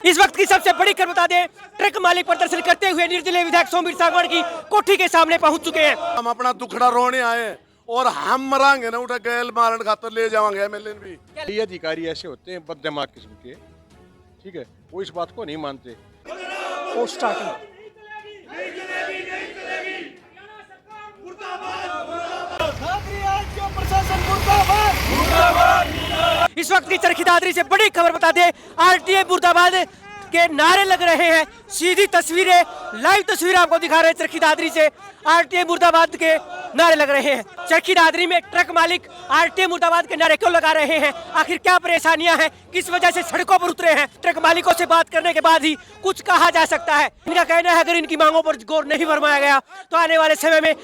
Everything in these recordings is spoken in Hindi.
इस वक्त की सबसे बड़ी खबर बता दें, ट्रक मालिक प्रदर्शन करते हुए निर्दलीय विधायक सोमवीर सांगवान की कोठी के सामने पहुंच चुके हैं। हम अपना दुखड़ा रोने आए हैं और हम मरांगे ना उठा गैल मारन खातर ले जाएंगे एमएलए भी। ये अधिकारी ऐसे होते हैं बददिमाग किस्म के, ठीक है, वो इस बात को नहीं मानते। इस वक्त की चरखी दादरी से बड़ी खबर बता दें, आरटीए मुर्दाबाद के नारे लग रहे हैं। सीधी तस्वीरें, लाइव तस्वीरें आपको दिखा रहे हैं चरखी दादरी से। आरटीए मुर्दाबाद के नारे लग रहे हैं। चरखी दादरी में ट्रक मालिक आरटीए मुर्दाबाद के नारे क्यों लगा रहे हैं, आखिर क्या परेशानियां हैं, किस वजह से सड़कों पर उतरे हैं? ट्रक मालिकों से बात करने के बाद ही कुछ कहा जा सकता है। इनका कहना है अगर इनकी मांगों पर गौर नहीं फरमाया गया तो आने वाले समय में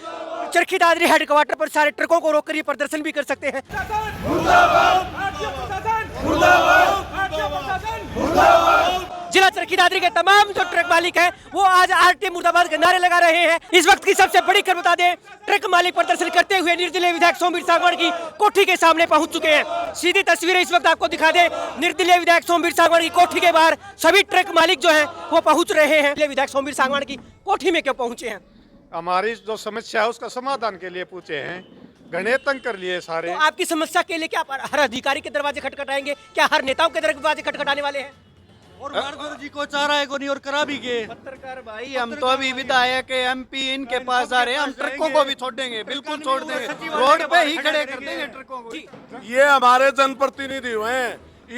चरखी दादरी हेडक्वार्टर पर सारे ट्रकों को रोककर ये प्रदर्शन भी कर सकते हैं। जिला चरखी दादरी के तमाम जो ट्रक मालिक हैं वो आज आरटीए मुर्दाबाद के नारे लगा रहे हैं। इस वक्त की सबसे बड़ी खबर बता दें, ट्रक मालिक प्रदर्शन करते हुए निर्दलीय विधायक सोमवीर सांगवान की कोठी के सामने पहुंच चुके हैं। सीधी तस्वीरें इस वक्त आपको दिखा दें, निर्दलीय विधायक सोमवीर सांगवान की कोठी के बाहर सभी ट्रक मालिक जो हैं वो पहुंच रहे हैं। विधायक सोमवीर सांगवान की कोठी में क्यों पहुंचे हैं? हमारी जो समस्या है उसका समाधान के लिए पूछे हैं, घने तंग कर लिए सारे। तो आपकी समस्या के लिए क्या हर अधिकारी के दरवाजे खटखटाएंगे, क्या हर नेताओं के दरवाजे खटखटाने वाले हैं? और जी को चाह रहा है को नहीं और करा भी गए। पत्रकार भाई, हम तो अभी विधायक एमपी इनके पास जा रहे हैं, हम ट्रकों को भी छोड़ देंगे, बिल्कुल छोड़ देंगे, रोड पे ही खड़े कर देंगे ट्रकों को। ये हमारे जनप्रतिनिधि हुए,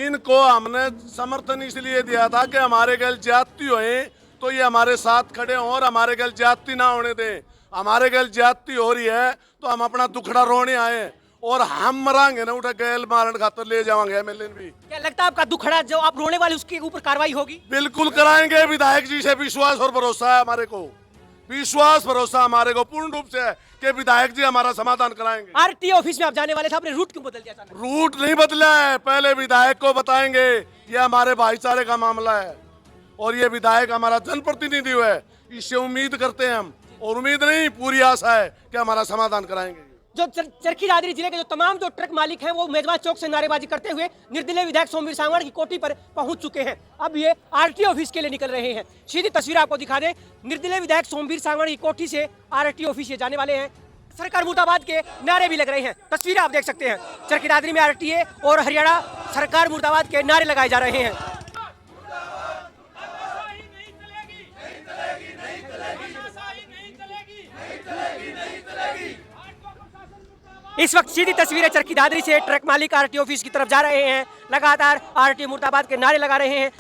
इनको हमने समर्थन इसलिए दिया था कि हमारे गल जाति हुए तो ये हमारे साथ खड़े हों और हमारे गल जाति ना होने दें। हमारे गल जाति हो रही है तो हम अपना दुखड़ा रोने आए और हम मरांगे ना उठा गैल मारन खातर ले जाएंगे एमएलए भी। क्या लगता है आपका दुखड़ा जो आप रोने वाले उसके ऊपर कार्रवाई होगी? बिल्कुल कराएंगे। विधायक जी से विश्वास और भरोसा है हमारे को, विश्वास भरोसा हमारे को पूर्ण रूप से है कि विधायक जी हमारा समाधान कराएंगे। आरटीए ऑफिस में आप जाने वाले थे, आपने रूट क्यों बदल दिया? रूट नहीं बदला है, पहले विधायक को बताएंगे, ये हमारे भाईचारे का मामला है और ये विधायक हमारा जनप्रतिनिधि है, इससे उम्मीद करते हैं हम, और उम्मीद नहीं पूरी आशा है कि हमारा समाधान कराएंगे। जो चरखी दादरी जिले के जो तमाम जो ट्रक मालिक हैं वो मेजबान चौक से नारेबाजी करते हुए निर्दलीय विधायक सोमवीर सांगवान की कोठी पर पहुंच चुके हैं। अब ये आरटीए ऑफिस के लिए निकल रहे हैं। सीधी तस्वीर आपको दिखा दें, निर्दलीय विधायक सोमवीर सांगवान की कोठी से आरटीए ऑफिस जाने वाले हैं। सरकार मुर्दाबाद के नारे भी लग रहे हैं, तस्वीरें आप देख सकते हैं। चरखी दादरी में आरटीए और हरियाणा सरकार मुर्दाबाद के नारे लगाए जा रहे हैं। इस वक्त सीधी तस्वीरें चरखी दादरी से ट्रक मालिक आरटीए ऑफिस की तरफ जा रहे हैं, लगातार आरटीए मुर्दाबाद के नारे लगा रहे हैं।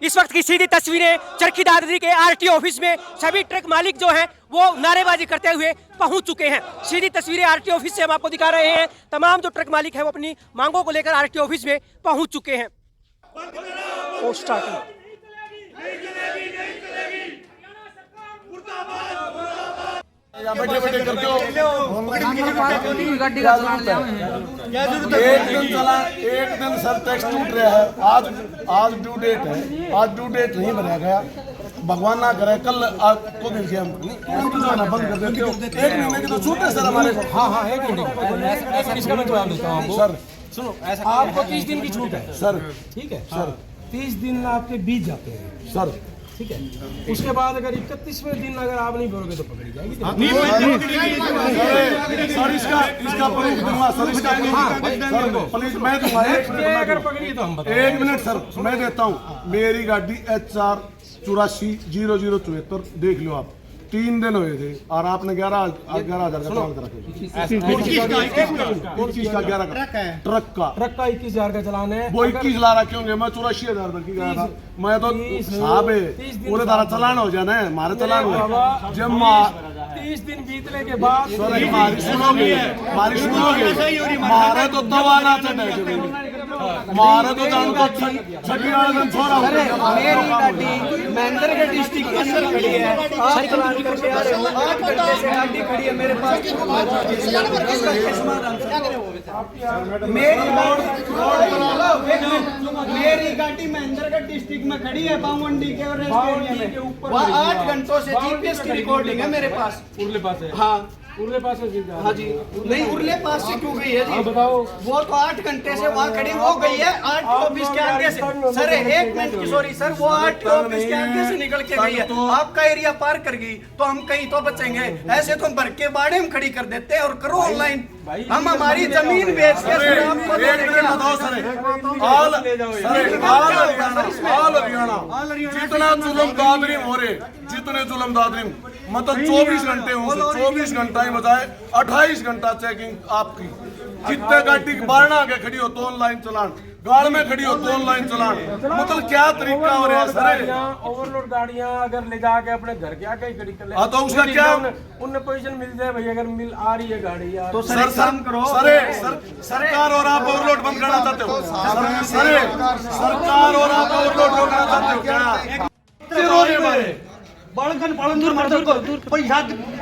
इस वक्त की सीधी तस्वीरें चरखी दादरी के आरटीए ऑफिस में सभी ट्रक मालिक जो हैं वो नारेबाजी करते हुए पहुंच चुके हैं। सीधी तस्वीरें आरटीए ऑफिस से हम आपको दिखा रहे हैं। तमाम जो ट्रक मालिक हैं वो अपनी मांगों को लेकर आरटीए ऑफिस में पहुंच चुके हैं। एक दिन सर टैक्स टूट रहा है, आज ड्यू डेट है, आज ड्यू डेट नहीं बनाया गया, भगवान ना करे कल आपको देखिए हम बंद कर देते हो। 1 महीने की तो छूट है सर हमारे को। हाँ 1 महीने इसका मैं जवाब देता हूँ सर। सुनो, आपको 30 दिन की छूट है सर, ठीक है सर। 30 दिन आपके बीत जाते हैं सर, ठीक है। उसके बाद अगर 31वें दिन अगर आप नहीं भरोगे तो पकड़ी जाएगी। सर इसका प्लीज दूंगा सर, इसका प्लीज मैं दूंगा। अगर पकड़ी तो हम 1 मिनट सर मैं देता हूँ। मेरी गाड़ी HR 840074 देख लो आप, 3 दिन हुए थे और आपने 11,000 का चालान करा। ट्रक का 21,000 का चालान है। वो 21 ला रखे होंगे, मैं 84,000 की गया था। मैं तो साहब है पूरे तारा चालान हो जाना है, हमारे चालान हुए जब 30 दिन बीतने के बाद हमारे तो दवा ना चढ़े मारा तो जानता छठी वाला छोरा मेरी गाड़ी महेंद्रगढ़ डिस्ट्रिक्ट के अंदर खड़ी है, आप चलान करके आ रहे हो, 8 घंटे से गाड़ी खड़ी है मेरे पास। मेरी गाड़ी महेंद्रगढ़ डिस्ट्रिक्ट में खड़ी है, बावंडी के और वहाँ 8 घंटों से जीपीएस की रिकॉर्डिंग है मेरे पास। उरले पास है, हाँ उरले पास है सीधा। हाँ जी, नहीं उरले पास से क्यों गई है जी? बताओ। वो तो 8 घंटे से वहाँ खड़ी हो गई है, 8 ऑफिस के आगे से। सर 1 मिनट की सॉरी सर, वो 8 ऑफिस के आगे से निकल के गई है, आपका एरिया पार कर गई तो हम कहीं तो बचेंगे। ऐसे तो भर के बाड़े में खड़ी कर देते हैं और करो ऑनलाइन। हम हमारी जमीन बेच के आपको दे देंगे। ऑल हरियाणा जितना जुल्म दादरी हो रहे, जितने जुल्म दादरी मतलब 24 घंटे होंगे, 24 घंटा ही बजाय 28 घंटा चेकिंग आपकी। जितने गाड़ी बारना आगे खड़ी हो तो ऑनलाइन चलान, गाड़ में खड़ी हो तो ऑनलाइन चलान। मतलब क्या तरीका हो रहा है सर? ओवरलोड गाड़ियां अगर ले जाके अपने घर के आगे ही खड़ी कर ले, हाँ, तो उसका क्या? उन्हें पोजीशन मिल जाए भाई, अगर मिल आ रही है गाड़ी यार तो सर सरकार और आप ओवरलोड बंद करना चाहते हो? सरकार और आप ओवरलोड रोकना चाहते हो क्या? बालकन पालनपुर मर्दन को पैसा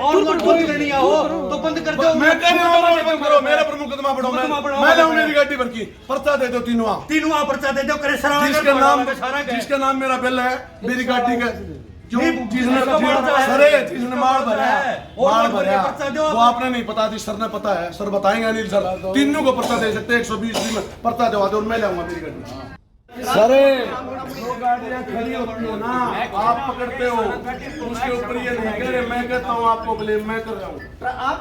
और दूर नहीं आओ तो बंद कर दो। मैं कह रहा हूं ओवरलोड बंद करो, मेरा पर मुकदमा बढ़ो। मैं लाऊं मेरी गाड़ी पर की पर्चा दे दो, तीनों पर्चा दे दो, करे सर जिसके नाम मेरा बिल है मेरी गाड़ी का, क्यों जिसने माल भरा वो आपने नहीं पता थी, सर ने पता है, सर बताएंगे अनिल सर। तीनों को पर्चा दे सकते, 120 में पर्चा दवा दो और मैं लाऊंगा मेरी गाड़ी। सर जो गाड़ियां खड़ी होती हो ना, आप पकड़ते हो, उसके ऊपर ये नहीं कह रहे, मैं कहता हूँ आपको ब्लेम मैं कर रहा हूँ। आप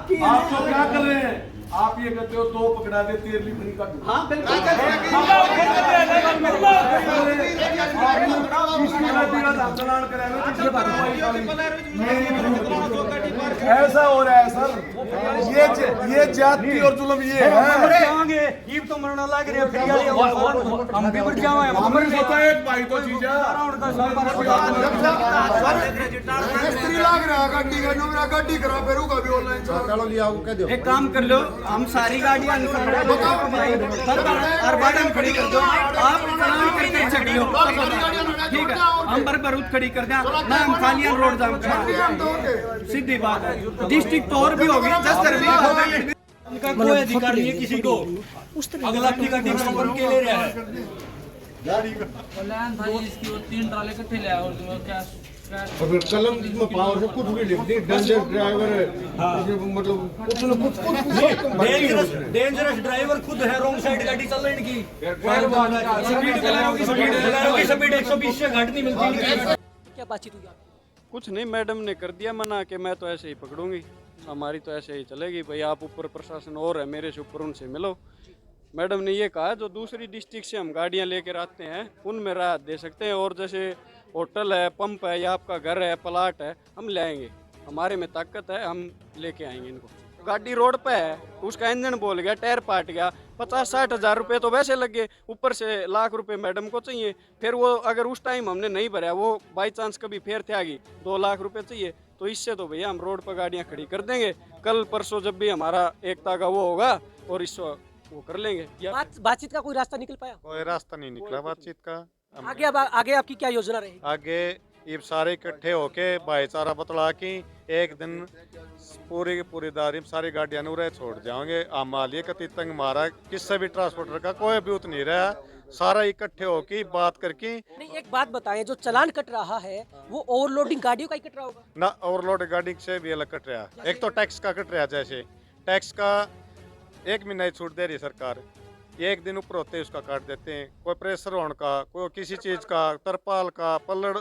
तो क्या कर रहे हैं? आप ये कहते हो 2 पकड़ा दे, 13 फ्री कर दो। हाँ बिल्कुल ऐसा हो रहा है सर, ये जाति और जुल्म ये है। तो मरना लग रही है, हम भी बढ़ जाओ। हमारे होता है एक भाई तो चीज है गाड़ी करा पेरू का भी ऑनलाइन चलो लिया कह दो। एक काम कर लो, हम सारी गाड़ियां में खड़ी कर दो, आप चलान करके चढ़ लो, ठीक है? हम बरूद खड़ी कर दें ना, हम खालियां रोड जाम सीधी बात है। डिस्ट्रिक्ट तो और भी होगी, 10 सर्विस हो गई। उनका कोई अधिकार नहीं है किसी को, अगला अपनी गाड़ी बन के ले रहा है। प्लान था इसकी, वो 3 ट्राले इकट्ठे ले आए और क्या कलम में पावर से कुछ भी लिख दी, डेंजर ड्राइवर है मतलब डेंजरस ड्राइवर खुद है, रॉन्ग साइड गाड़ी चल रही की, स्पीड 120 से घट नहीं मिलती। क्या बातचीत हुई आपकी? कुछ नहीं, मैडम ने कर दिया मना कि मैं तो ऐसे ही पकड़ूंगी, हमारी तो ऐसे ही चलेगी भाई। आप ऊपर प्रशासन और है मेरे से ऊपर, उनसे मिलो। मैडम ने ये कहा जो दूसरी डिस्ट्रिक्ट से हम गाड़ियां लेकर आते हैं उनमें राहत दे सकते हैं, और जैसे होटल है, पंप है या आपका घर है, प्लाट है, हम ले आएंगे, हमारे में ताकत है, हम लेके आएंगे इनको। गाड़ी रोड पे है, उसका इंजन बोल गया, टायर पाट गया, 50-60 हज़ार रुपये तो वैसे लग गए, ऊपर से लाख रुपए मैडम को चाहिए। फिर वो अगर उस टाइम हमने नहीं भरा, वो बाई चांस कभी फेर थे आ गई, 2 लाख रुपए चाहिए, तो इससे तो भैया हम रोड पर गाड़ियाँ खड़ी कर देंगे। कल परसों जब भी हमारा एकता का वो होगा और इस वो कर लेंगे। बातचीत का कोई रास्ता निकल पाया? कोई रास्ता नहीं निकला बातचीत का। आगे आपकी क्या योजना रहेगी? आगे ये सारे इकट्ठे होके भाईचारा बतला की एक दिन पूरी की पूरी दारी सारी गाड़ियां नूरे छोड़ जाओगे। आमालिए कति तंग मारा, किससे भी ट्रांसपोर्टर का कोई भी उत नहीं रहा, सारा इकट्ठे होके बात करके। नहीं, एक बात बताएं, जो चलान कट रहा है वो ओवरलोडिंग गाड़ियों का ही कट रहा होगा ना? ओवरलोड गाड़ी से भी अलग कट रहा, एक तो टैक्स का कट रहा, जैसे टैक्स का 1 महीना ही छूट दे रही सरकार, 1 दिन ऊपर होते उसका काट देते हैं। कोई प्रेशर होने का, कोई किसी चीज़ का, तरपाल का, पल्लड़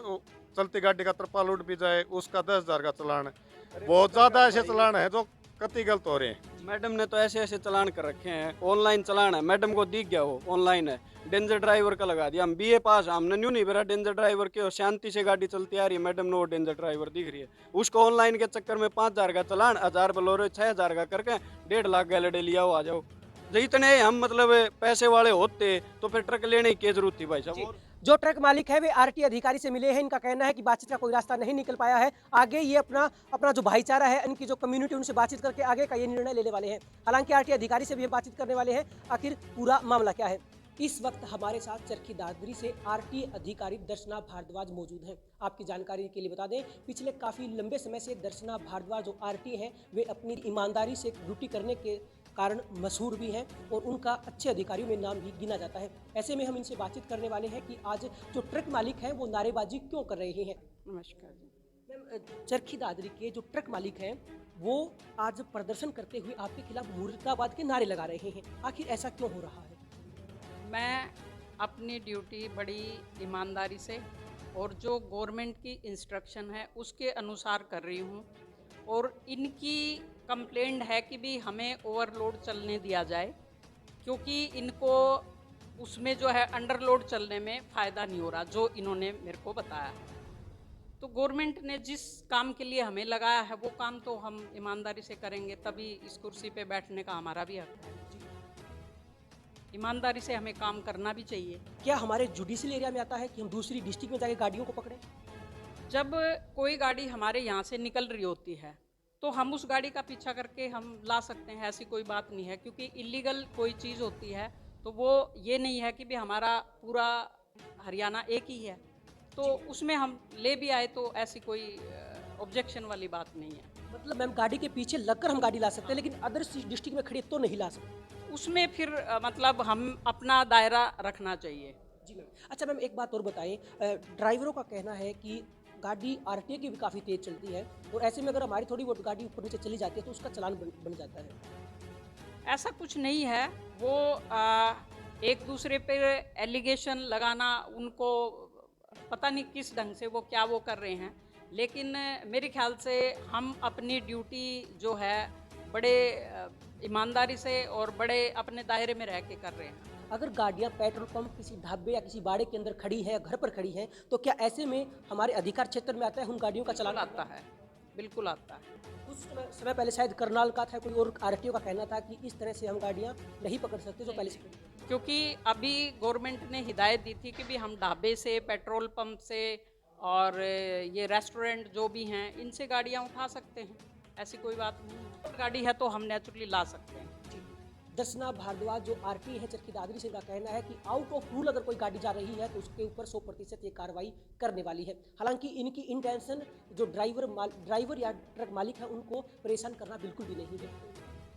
चलती गाड़ी का तरपाल उठ भी जाए उसका 10,000 का चलान। बहुत ज़्यादा ऐसे चलान है जो कति गलत हो रहे हैं। मैडम ने तो ऐसे ऐसे चलान कर रखे हैं, ऑनलाइन चलान है, मैडम को दिख गया वो ऑनलाइन है, डेंजर ड्राइवर का लगा दिया। हम BA पास, हमने न्यू नहीं भरा डेंजर ड्राइवर के, शांति से गाड़ी चलती आ रही है, मैडम ने वो डेंजर ड्राइवर दिख रही है, उसको ऑनलाइन के चक्कर में 5,000 का चलान, 1000 बोलोरो 6,000 का करके 1.5 लाख गैलडे लिया हो, आ जाओ। जितने हम मतलब पैसे वाले होते तो फिर ट्रक लेने की जरूरत थी भाई साहब। जो ट्रक मालिक है वे RT अधिकारी से मिले हैं, इनका कहना है कि बातचीत का कोई रास्ता नहीं निकल पाया है। आगे ये अपना जो भाईचारा है, इनकी जो कम्युनिटी, उनसे बातचीत करके आगे का ये निर्णय लेने वाले हैं। हालांकि RT अधिकारी से भी बातचीत करने वाले हैं, आखिर पूरा मामला क्या है। इस वक्त हमारे साथ चरखी दादरी से आरटीए अधिकारी दर्शना भारद्वाज मौजूद हैं। आपकी जानकारी के लिए बता दें, पिछले काफ़ी लंबे समय से दर्शना भारद्वाज जो आरटीए हैं वे अपनी ईमानदारी से ड्यूटी करने के कारण मशहूर भी हैं और उनका अच्छे अधिकारियों में नाम भी गिना जाता है। ऐसे में हम इनसे बातचीत करने वाले हैं कि आज जो ट्रक मालिक हैं वो नारेबाजी क्यों कर रहे हैं। नमस्कार जी। मैम, चरखी दादरी के जो ट्रक मालिक हैं वो आज प्रदर्शन करते हुए आपके खिलाफ मुर्दाबाद के नारे लगा रहे हैं, आखिर ऐसा क्यों हो रहा है? मैं अपनी ड्यूटी बड़ी ईमानदारी से और जो गवर्नमेंट की इंस्ट्रक्शन है उसके अनुसार कर रही हूँ। और इनकी कंप्लेंट है कि भी हमें ओवरलोड चलने दिया जाए, क्योंकि इनको उसमें जो है अंडरलोड चलने में फ़ायदा नहीं हो रहा, जो इन्होंने मेरे को बताया। तो गवर्नमेंट ने जिस काम के लिए हमें लगाया है वो काम तो हम ईमानदारी से करेंगे, तभी इस कुर्सी पे बैठने का हमारा भी हक है। ईमानदारी से हमें काम करना भी चाहिए। क्या हमारे जुडिशियल एरिया में आता है कि हम दूसरी डिस्ट्रिक्ट में जाके गाड़ियों को पकड़ें? जब कोई गाड़ी हमारे यहाँ से निकल रही होती है तो हम उस गाड़ी का पीछा करके हम ला सकते हैं, ऐसी कोई बात नहीं है। क्योंकि इलीगल कोई चीज़ होती है तो वो ये नहीं है कि भी हमारा पूरा हरियाणा एक ही है, तो उसमें हम ले भी आए तो ऐसी कोई ऑब्जेक्शन वाली बात नहीं है। मतलब मैम गाड़ी के पीछे लगकर हम गाड़ी ला सकते हैं, लेकिन अदर डिस्ट्रिक्ट में खड़ी तो नहीं ला सकते। उसमें फिर मतलब हम अपना दायरा रखना चाहिए। जी मैम। अच्छा मैम, एक बात और बताएं, ड्राइवरों का कहना है कि गाड़ी आरटीए की भी काफ़ी तेज़ चलती है और ऐसे में अगर हमारी थोड़ी बहुत गाड़ी ऊपर नीचे चली जाती है तो उसका चालान बन जाता है। ऐसा कुछ नहीं है, वो एक दूसरे पे एलिगेशन लगाना, उनको पता नहीं किस ढंग से वो कर रहे हैं। लेकिन मेरे ख्याल से हम अपनी ड्यूटी जो है बड़े ईमानदारी से और बड़े अपने दायरे में रह के कर रहे हैं। अगर गाड़ियाँ पेट्रोल पंप, किसी ढाबे या किसी बाड़े के अंदर खड़ी है, घर पर खड़ी हैं, तो क्या ऐसे में हमारे अधिकार क्षेत्र में आता है उन गाड़ियों का चालान? आता है, बिल्कुल आता है। कुछ समय पहले शायद करनाल का था कोई और आरटीओ का कहना था कि इस तरह से हम गाड़ियाँ नहीं पकड़ सकते जो पहले से। क्योंकि अभी गवर्नमेंट ने हिदायत दी थी कि भी हम ढाबे से, पेट्रोल पंप से और ये रेस्टोरेंट जो भी हैं इनसे गाड़ियाँ उठा सकते हैं, ऐसी कोई बात नहीं। गाड़ी है तो हम नेचुरली ला सकते हैं। दर्शना भारद्वाज जो आरटीए है चरखी दादरी से का कहना है कि आउट ऑफ रूल अगर कोई गाड़ी जा रही है तो उसके ऊपर 100% ये कार्रवाई करने वाली है। हालांकि इनकी इंटेंशन जो ड्राइवर या ट्रक मालिक है उनको परेशान करना बिल्कुल भी नहीं है।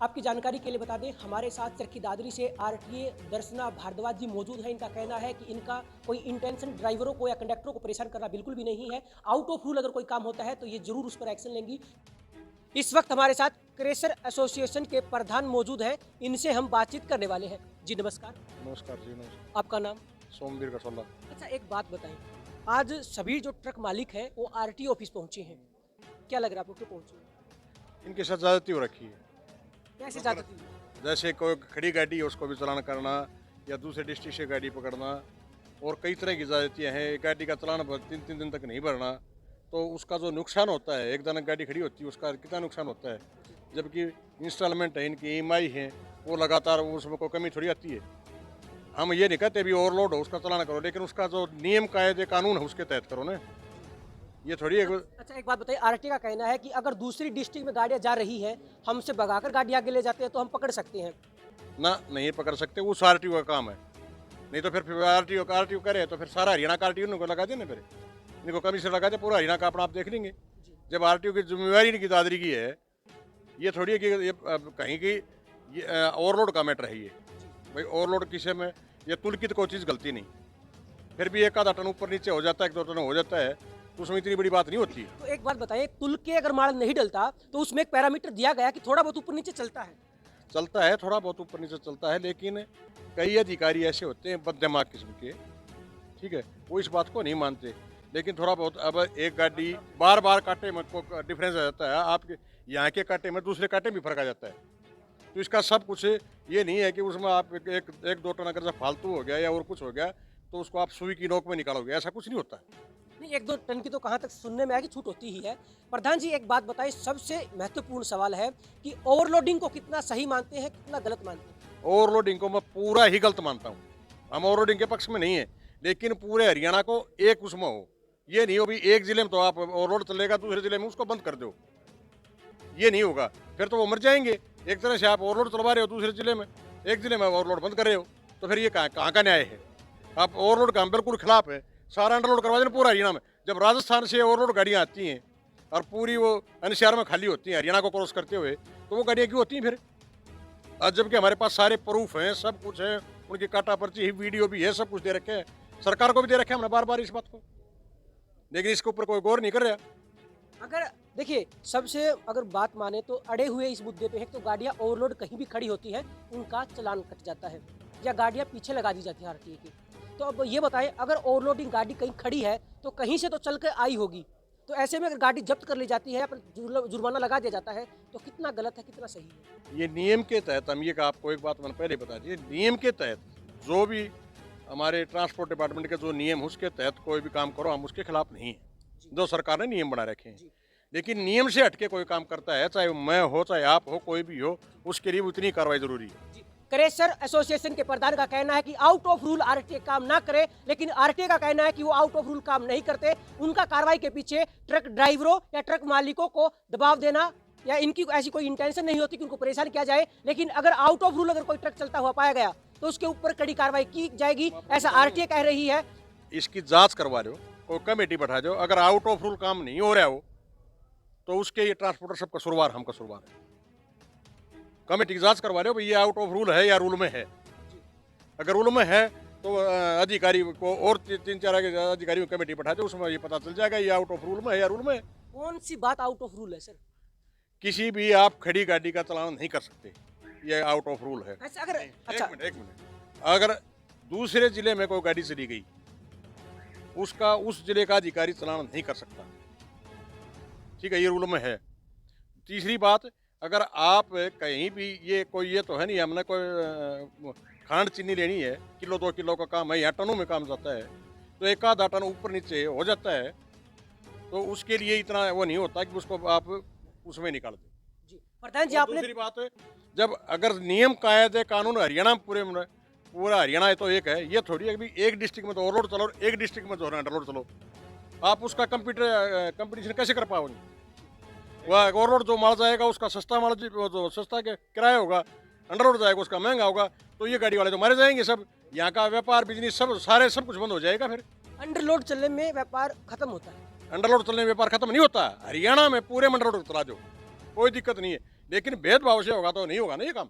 आपकी जानकारी के लिए बता दें, हमारे साथ चरखी दादरी से आरटीए दर्शना भारद्वाज जी मौजूद हैं। इनका कहना है कि इनका कोई इंटेंशन ड्राइवरों को या कंडक्टरों को परेशान करना बिल्कुल भी नहीं है। आउट ऑफ रूल अगर कोई काम होता है तो ये जरूर उस पर एक्शन लेंगी। इस वक्त हमारे साथ क्रेशर एसोसिएशन के प्रधान मौजूद हैं, इनसे हम बातचीत करने वाले हैं। जी नमस्कार। नमस्कार जी। नमस्कार। आपका नाम? सोमवीर का सोला। अच्छा, एक बात बताएं, आज सभी जो ट्रक मालिक हैं वो आरटीओ ऑफिस पहुंचे हैं, क्या लग रहा है आपको, क्यों पहुंचे? इनके साथ ज्यादती हो रखी है। कैसे जाती? जैसे कोई खड़ी गाड़ी है उसको भी चालान करना या दूसरे डिस्ट्रिक्ट से गाड़ी पकड़ना, और कई तरह की ज्यादतियाँ हैं। गाड़ी का चालान 3 दिन तक नहीं भरना, तो उसका जो नुकसान होता है, एक दिन गाड़ी खड़ी होती है उसका कितना नुकसान होता है, जबकि इंस्टॉलमेंट है, इनकी EMI है, वो लगातार उसमें कोई कमी थोड़ी आती है। हम ये नहीं कहते अभी ओवरलोड हो उसका चालान करो, लेकिन उसका जो नियम कायदे कानून है उसके तहत करो ना, ये थोड़ी है। अच्छा, एक बात बताइए, आरटीए का कहना है कि अगर दूसरी डिस्ट्रिक्ट में गाड़ियाँ जा रही है, हमसे भगाकर गाड़ी आगे ले जाते हैं तो हम पकड़ सकते हैं ना? नहीं पकड़ सकते, उस आरटीओ का काम है। नहीं तो फिर आरटीओ करे तो फिर सारा हरियाणा का आरटीओ को लगा देना, फिर इनको कमीशन लगा दे, पूरा हरियाणा का अपना आप देख लेंगे। जब आरटीओ की जिम्मेवारी इनकी दादरी की है, ये थोड़ी है कि ये कहीं की ओवरलोड का मैटर है। ये भाई ओवरलोड किसे में, ये तुल की तो कोई चीज़ गलती नहीं, फिर भी 1 आधा टन ऊपर नीचे हो जाता है, 1-2 टन हो जाता है, तो उसमें इतनी बड़ी बात नहीं होती। तो एक बात बताइए, तुल के अगर माल नहीं डलता तो उसमें एक पैरामीटर दिया गया कि थोड़ा बहुत ऊपर नीचे चलता है। चलता है, थोड़ा बहुत ऊपर नीचे चलता है, लेकिन कई अधिकारी ऐसे होते हैं बददिमाग किस्म के, ठीक है, वो इस बात को नहीं मानते। लेकिन थोड़ा बहुत, अब एक गाड़ी बार बार कांटे में को डिफरेंस आ जाता है, आपके यहाँ के कांटे में दूसरे कांटे में फर्क आ जाता है। तो इसका सब कुछ ये नहीं है कि उसमें आप एक 2 टन अगर फालतू हो गया या और कुछ हो गया तो उसको आप सुई की नोक में निकालोगे, ऐसा कुछ नहीं होता है। नहीं, 1-2 टन की तो कहाँ तक सुनने में आया कि छूट होती ही है। प्रधान जी, एक बात बताइए, सबसे महत्वपूर्ण सवाल है कि ओवरलोडिंग को कितना सही मानते हैं, कितना गलत मानते हैं? ओवरलोडिंग को मैं पूरा ही गलत मानता हूँ। हम ओवरलोडिंग के पक्ष में नहीं है, लेकिन पूरे हरियाणा को एक उसमें हो, ये नहीं हो भी एक जिले में तो आप ओवरलोड चलेगा, दूसरे जिले में उसको बंद कर दो, ये नहीं होगा, फिर तो वो मर जाएंगे। एक तरह से आप ओवरलोड चलवा रहे हो दूसरे जिले में, एक जिले में ओवरलोड बंद कर रहे हो, तो फिर ये कहाँ का न्याय है? आप ओवरलोड का हम बिल्कुल खिलाफ है। सारा अंडरलोड करवा देना पूरा हरियाणा में। जब राजस्थान से ओवरलोड गाड़ियाँ आती हैं और पूरी वो एनसीआर में खाली होती हैं हरियाणा को क्रॉस करते हुए, तो वो गाड़ियाँ क्यों होती हैं फिर? आज जबकि हमारे पास सारे प्रूफ हैं, सब कुछ है, उनकी काटा पर्ची वीडियो भी है, सब कुछ दे रखे हैं, सरकार को भी दे रखे हैं हमने बार बार इस बात को, लेकिन इसके ऊपर कोई गौर नहीं कर रहा। अगर देखिए, सबसे अगर बात माने तो अड़े हुए इस मुद्दे पे है तो गाड़ियाँ ओवरलोड कहीं भी खड़ी होती हैं, उनका चालान कट जाता है या गाड़ियाँ पीछे लगा दी जाती है आरटीए की। तो अब ये बताएं, अगर ओवरलोडिंग गाड़ी कहीं खड़ी है तो कहीं से तो चल के आई होगी, तो ऐसे में अगर गाड़ी जब्त कर ली जाती है या जुर्माना लगा दिया जाता है तो कितना गलत है, कितना सही है? ये नियम के तहत, हम ये आपको एक बात मैंने पहले बता दी, नियम के तहत जो भी हमारे ट्रांसपोर्ट डिपार्टमेंट के जो नियम उसके तहत कोई भी काम करो, हम उसके खिलाफ नहीं है। जो सरकार ने नियम बना रखे हैं, लेकिन नियम से हटके कोई काम करता है, चाहे मैं हो चाहे आप हो कोई भी हो, उसके लिए उतनी कार्रवाई जरूरी है। क्रेशर एसोसिएशन के प्रधान का कहना है कि आउट ऑफ रूल आरटीए काम ना करे, लेकिन आरटीए का कहना है कि वो आउट ऑफ रूल काम नहीं करते। उनका कार्रवाई के पीछे ट्रक ड्राइवरों या ट्रक मालिकों को दबाव देना या इनकी ऐसी कोई इंटेंशन नहीं होती कि उनको परेशान किया जाए, लेकिन अगर आउट ऑफ रूल अगर कोई ट्रक चलता हुआ पाया गया तो उसके ऊपर कड़ी कार्रवाई की जाएगी, ऐसा आरटीए कह रही है। इसकी जांच करवा दो, कोई कमेटी बैठा दो, अगर आउट ऑफ रूल काम नहीं हो रहा हो तो उसके ये ट्रांसपोर्टर सब कसूरवार, हम कसूरवार है। कमेटी की जांच करवा रहे हो भाई, ये आउट ऑफ रूल है या रूल में है। अगर रूल में है तो अधिकारी को और 3-4 अधिकारियों की कमेटी बैठा दो, उसमें ये पता चल जाएगा ये आउट ऑफ रूल में है या रूल में है। कौन सी बात आउट ऑफ रूल है सर? किसी भी आप खड़ी गाड़ी का चालान नहीं कर सकते, ये आउट ऑफ रूल है। अगर अच्छा एक मिनट, अगर दूसरे जिले में कोई गाड़ी चली गई, उसका उस जिले का अधिकारी चालान नहीं कर सकता, ठीक है, ये रूल में है। तीसरी बात, अगर आप कहीं भी ये कोई ये तो है नहीं हमने कोई खांड चीनी लेनी है, किलो 2 किलो का काम है, यहाँ टनों में काम जाता है, तो एक आधा टन ऊपर नीचे हो जाता है, तो उसके लिए इतना वो नहीं होता कि उसको आप उसमें निकाल दें। प्रधान जी, आपने दूसरी बात है, जब अगर नियम कायदे कानून हरियाणा में पूरा हरियाणा है तो एक है, ये थोड़ी है कि एक डिस्ट्रिक्ट में तो ओवरलोड चलो, एक डिस्ट्रिक्ट में जो है अंडरलोड चलो। आप उसका कंपटीशन कैसे कर पाओगे? वह ओवरलोड जो माल जाएगा उसका सस्ता माल जो सस्ता के किराया होगा, अंडरलोड जाएगा उसका महंगा होगा, तो ये गाड़ी वाले तो मारे जाएंगे सब, यहाँ का व्यापार बिजनेस सब कुछ बंद हो जाएगा। फिर अंडरलोड चलने में व्यापार खत्म होता है। अंडरलोड चलने में व्यापार खत्म नहीं होता। हरियाणा में पूरे में अंडरलोड चला दो, कोई दिक्कत नहीं है, लेकिन भेदभाव से होगा तो नहीं होगा ना ये काम।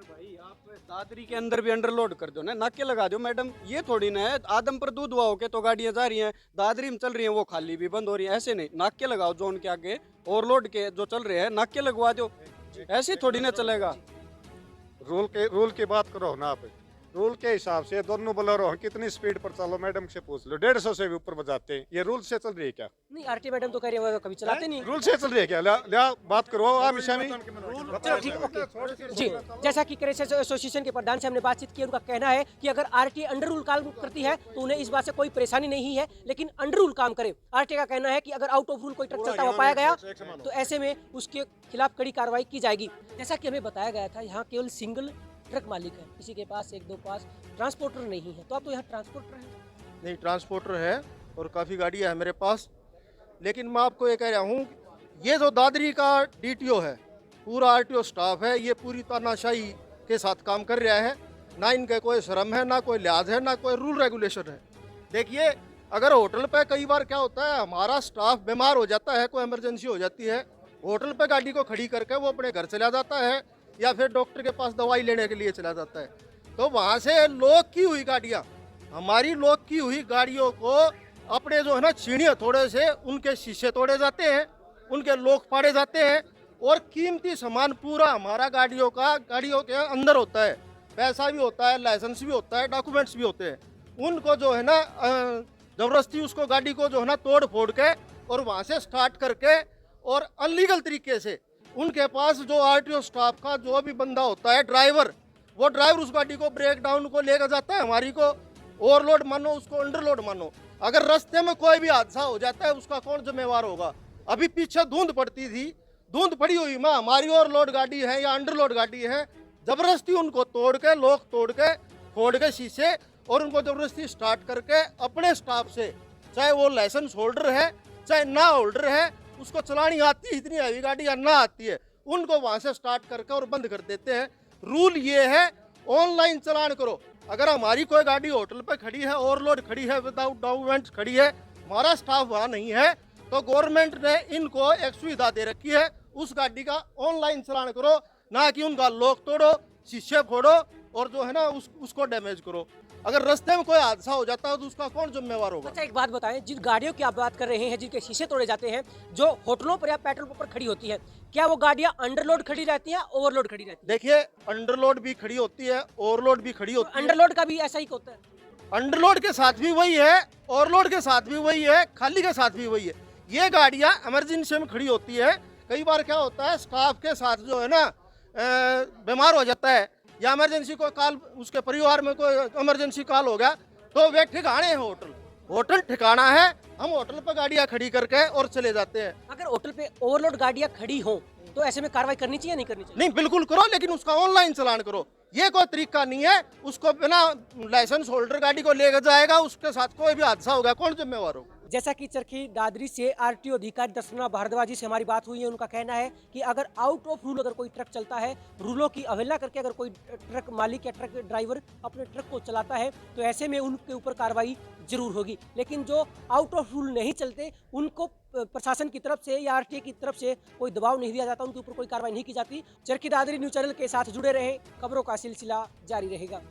भाई आप दादरी के अंदर भी अंडरलोड कर दो ना, नाके लगा दो मैडम, ये थोड़ी ना है आदम पर दूध हुआ होके तो गाड़ियां जा रही हैं, दादरी में चल रही हैं वो खाली भी बंद हो रही है, ऐसे नहीं, नाके लगाओ जोन के आगे ओवरलोड के जो चल रहे हैं नाके लगवा दो, ऐसे थोड़ी ना चलेगा। रूल की बात करो ना आप, रूल के हिसाब से दोनों बोलेरो कितनी स्पीड पर चलो, मैडम से पूछ लो, 150 से भी ऊपर बजाते हैं, ये रूल से चल रही है क्या? नहीं, आरटीए मैडम तो कह रही है कभी चलाते नहीं। रूल से चल रही है क्या? लिया बात करो आप इशामी। चलो ठीक, ओके जी। जैसा कि क्रेशर एसोसिएशन के प्रधान से हमने बातचीत की, उनका कहना है कि अगर आरटीए अंडर रूल काम करती है तो उन्हें इस बात से कोई परेशानी नहीं है, लेकिन अंडर रूल काम करे। आरटीए का कहना है कि अगर आउट ऑफ रूल कोई ट्रक चलता हुआ पाया गया तो ऐसे में उसके खिलाफ कड़ी कार्रवाई की जाएगी। जैसा कि हमें बताया गया था, यहाँ केवल सिंगल ट्रक मालिक है, किसी के पास 1-2 पास ट्रांसपोर्टर नहीं है, तो आप तो यहाँ ट्रांसपोर्टर हैं? नहीं, ट्रांसपोर्टर है और काफ़ी गाड़ियाँ है मेरे पास, लेकिन मैं आपको ये कह रहा हूँ, ये जो दादरी का डीटीओ है, पूरा आरटीओ स्टाफ है, ये पूरी तानाशाही के साथ काम कर रहा है, ना इनका कोई शर्म है, ना कोई लिहाज है, ना कोई रूल रेगुलेशन है। देखिए, अगर होटल पे कई बार क्या होता है, हमारा स्टाफ बीमार हो जाता है, कोई इमरजेंसी हो जाती है, होटल पे गाड़ी को खड़ी करके वो अपने घर चला जाता है या फिर डॉक्टर के पास दवाई लेने के लिए चला जाता है, तो वहाँ से लॉक की हुई गाड़ियाँ, हमारी लॉक की हुई गाड़ियों को अपने जो है ना छीनिया थोड़े से उनके शीशे तोड़े जाते हैं, उनके लॉक फाड़े जाते हैं और कीमती सामान पूरा हमारा गाड़ियों के अंदर होता है, पैसा भी होता है, लाइसेंस भी होता है, डॉक्यूमेंट्स भी होते हैं, उनको जो है ना ज़बरदस्ती उसको गाड़ी को जो है ना तोड़ फोड़ के और वहाँ से स्टार्ट करके और अनलीगल तरीके से उनके पास जो आरटीओ स्टाफ का जो भी बंदा होता है ड्राइवर, वो ड्राइवर उस गाड़ी को ब्रेक डाउन को लेकर जाता है, हमारी को ओवरलोड मानो उसको अंडरलोड मानो, अगर रास्ते में कोई भी हादसा हो जाता है उसका कौन जिम्मेवार होगा? अभी पीछे धुंध पड़ती थी, धुंध पड़ी हुई में हमारी ओवरलोड गाड़ी है या अंडरलोड गाड़ी है, जबरदस्ती उनको तोड़ के लॉक तोड़ के फोड़ के शीशे और उनको जबरदस्ती स्टार्ट करके अपने स्टाफ से, चाहे वो लाइसेंस होल्डर है चाहे ना होल्डर है, उसको चलानी आती है, इतनी हैवी गाड़ी या ना आती है, उनको वहाँ से स्टार्ट करके और बंद कर देते हैं। रूल ये है ऑनलाइन चालान करो। अगर हमारी कोई गाड़ी होटल पे खड़ी है, ओवरलोड खड़ी है, विदाउट डॉक्यूमेंट्स खड़ी है, हमारा स्टाफ वहाँ नहीं है, तो गवर्नमेंट ने इनको एक सुविधा दे रखी है, उस गाड़ी का ऑनलाइन चालान करो, ना कि उनका लॉक तोड़ो, शीशे फोड़ो और जो है ना उसको डैमेज करो। अगर रास्ते में कोई हादसा हो जाता है तो उसका कौन जिम्मेवार होगा? अच्छा, एक बात बताएं, जिन गाड़ियों की आप बात कर रहे हैं जिनके शीशे तोड़े जाते हैं, जो होटलों पर या पेट्रोल पंप पर खड़ी होती है, क्या वो गाड़ियां अंडरलोड खड़ी रहती हैं, ओवरलोड खड़ी रहती देखिए, अंडरलोड भी खड़ी होती है, ओवरलोड भी खड़ी है? होती है। अंडरलोड का भी ऐसा ही होता है? अंडरलोड के साथ भी वही है, ओवरलोड के साथ भी वही है, खाली के साथ भी वही है। ये गाड़ियां इमरजेंसी में खड़ी होती है। कई बार क्या होता है, स्टाफ के साथ जो है ना बीमार हो जाता है या इमरजेंसी कोई कॉल, उसके परिवार में कोई इमरजेंसी कॉल हो गया, तो वे ठिकाने हैं होटल ठिकाना है, हम होटल पर गाड़ियां खड़ी करके और चले जाते हैं। अगर होटल पे ओवरलोड गाड़ियां खड़ी हो तो ऐसे में कार्रवाई करनी चाहिए, नहीं करनी चाहिए? नहीं, बिल्कुल करो, लेकिन उसका ऑनलाइन चालान करो। ये कोई तरीका नहीं है, उसको बिना लाइसेंस होल्डर गाड़ी को लेकर जाएगा, उसके साथ कोई भी हादसा होगा, कौन जिम्मेवार होगा? जैसा कि चरखी दादरी से आरटीओ अधिकारी दर्शना भारद्वाज जी से हमारी बात हुई है, उनका कहना है कि अगर आउट ऑफ रूल अगर कोई ट्रक चलता है, रूलों की अवहेलना करके अगर कोई ट्रक मालिक या ट्रक ड्राइवर अपने ट्रक को चलाता है, तो ऐसे में उनके ऊपर कार्रवाई जरूर होगी। लेकिन जो आउट ऑफ रूल नहीं चलते, उनको प्रशासन की तरफ से या आरटीओ की तरफ से कोई दबाव नहीं दिया जाता, उनके ऊपर कोई कार्रवाई नहीं की जाती। चरखी दादरी न्यूज़ चैनल के साथ जुड़े रहे, खबरों का सिलसिला जारी रहेगा।